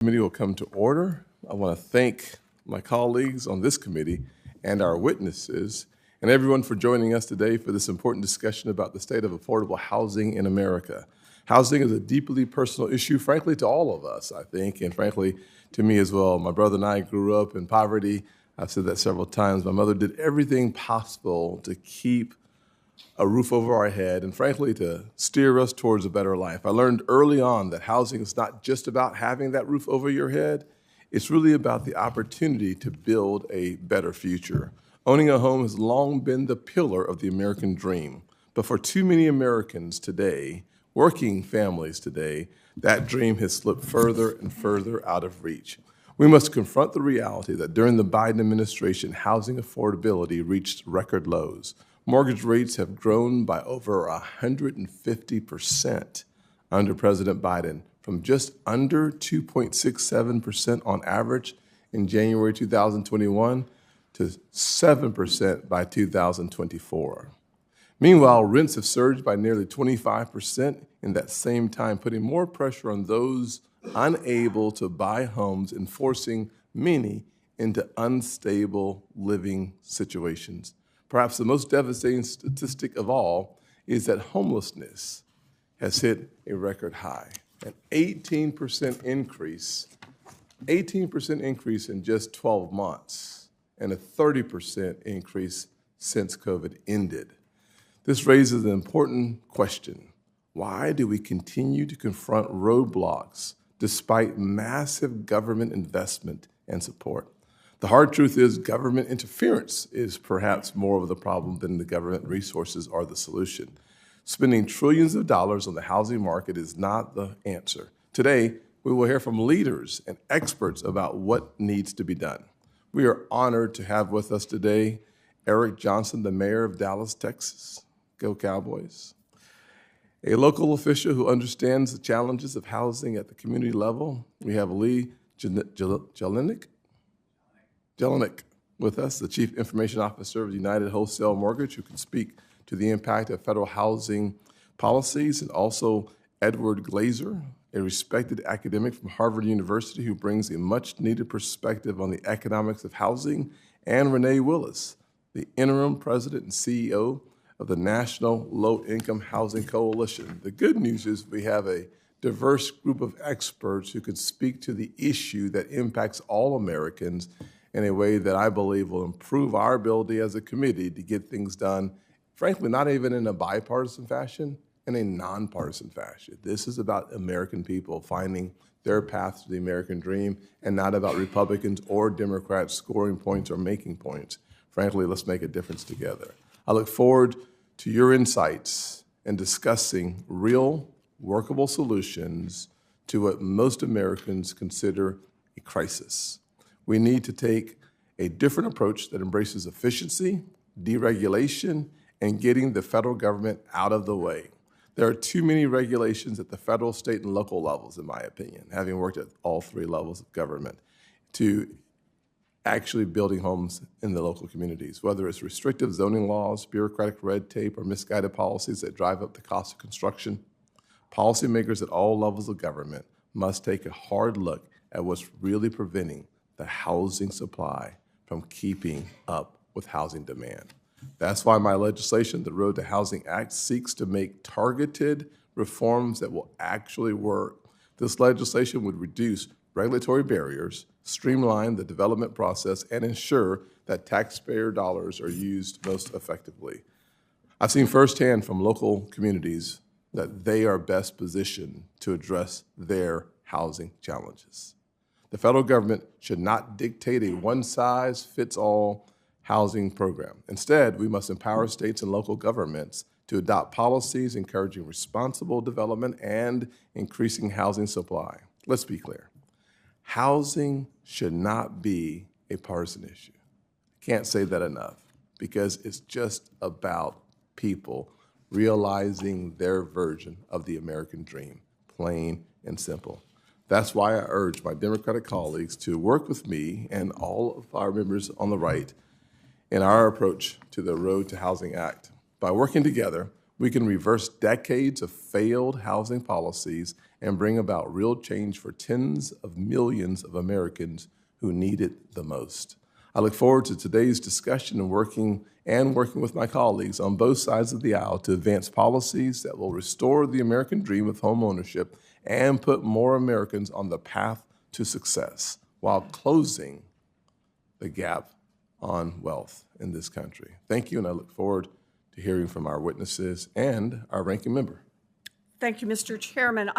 Committee will come to order. I want to thank my colleagues on this committee and our witnesses and everyone for joining us today for this important discussion about the state of affordable housing in America. Housing is a deeply personal issue, frankly, to all of us, I think, and frankly, to me as well. My brother and I grew up in poverty. I've said that several times. My mother did everything possible to keep a roof over our head, and frankly, to steer us towards a better life. I learned early on that housing is not just about having that roof over your head. It's really about the opportunity to build a better future. Owning a home has long been the pillar of the American dream. But for too many Americans today, working families today, that dream has slipped further and further out of reach. We must confront the reality that during the Biden administration, housing affordability reached record lows. Mortgage rates have grown by over 150% under President Biden, from just under 2.67% on average in January 2021 to 7% by 2024. Meanwhile, rents have surged by nearly 25% in that same time, putting more pressure on those unable to buy homes and forcing many into unstable living situations. Perhaps the most devastating statistic of all is that homelessness has hit a record high, an 18% increase in just 12 months, and a 30% increase since COVID ended. This raises an important question. Why do we continue to confront roadblocks despite massive government investment and support? The hard truth is government interference is perhaps more of the problem than the government resources are the solution. Spending trillions of dollars on the housing market is not the answer. Today, we will hear from leaders and experts about what needs to be done. We are honored to have with us today Eric Johnson, the mayor of Dallas, Texas. Go Cowboys. A local official who understands the challenges of housing at the community level. We have Lee Jelinek with us, the Chief Information Officer of United Wholesale Mortgage, who can speak to the impact of federal housing policies, and also Edward Glazer, a respected academic from Harvard University who brings a much-needed perspective on the economics of housing, and Renee Willis, the interim president and CEO of the National Low-Income Housing Coalition. The good news is we have a diverse group of experts who could speak to the issue that impacts all Americans in a way that I believe will improve our ability as a committee to get things done, frankly, not even in a bipartisan fashion, in a nonpartisan fashion. This is about American people finding their path to the American dream, and not about Republicans or Democrats scoring points or making points. Frankly, let's make a difference together. I look forward to your insights in discussing real, workable solutions to what most Americans consider a crisis. We need to take a different approach that embraces efficiency, deregulation, and getting the federal government out of the way. There are too many regulations at the federal, state, and local levels, in my opinion, having worked at all three levels of government, to actually building homes in the local communities, whether it's restrictive zoning laws, bureaucratic red tape, or misguided policies that drive up the cost of construction. Policymakers at all levels of government must take a hard look at what's really preventing the housing supply from keeping up with housing demand. That's why my legislation, the Road to Housing Act, seeks to make targeted reforms that will actually work. This legislation would reduce regulatory barriers, streamline the development process, and ensure that taxpayer dollars are used most effectively. I've seen firsthand from local communities that they are best positioned to address their housing challenges. The federal government should not dictate a one-size-fits-all housing program. Instead, we must empower states and local governments to adopt policies encouraging responsible development and increasing housing supply. Let's be clear. Housing should not be a partisan issue. Can't say that enough, because it's just about people realizing their version of the American dream, plain and simple. That's why I urge my Democratic colleagues to work with me and all of our members on the right in our approach to the Road to Housing Act. By working together, we can reverse decades of failed housing policies and bring about real change for tens of millions of Americans who need it the most. I look forward to today's discussion and working with my colleagues on both sides of the aisle to advance policies that will restore the American dream of home ownership and put more Americans on the path to success while closing the gap on wealth in this country. Thank you, and I look forward to hearing from our witnesses and our ranking member. Thank you, Mr. Chairman.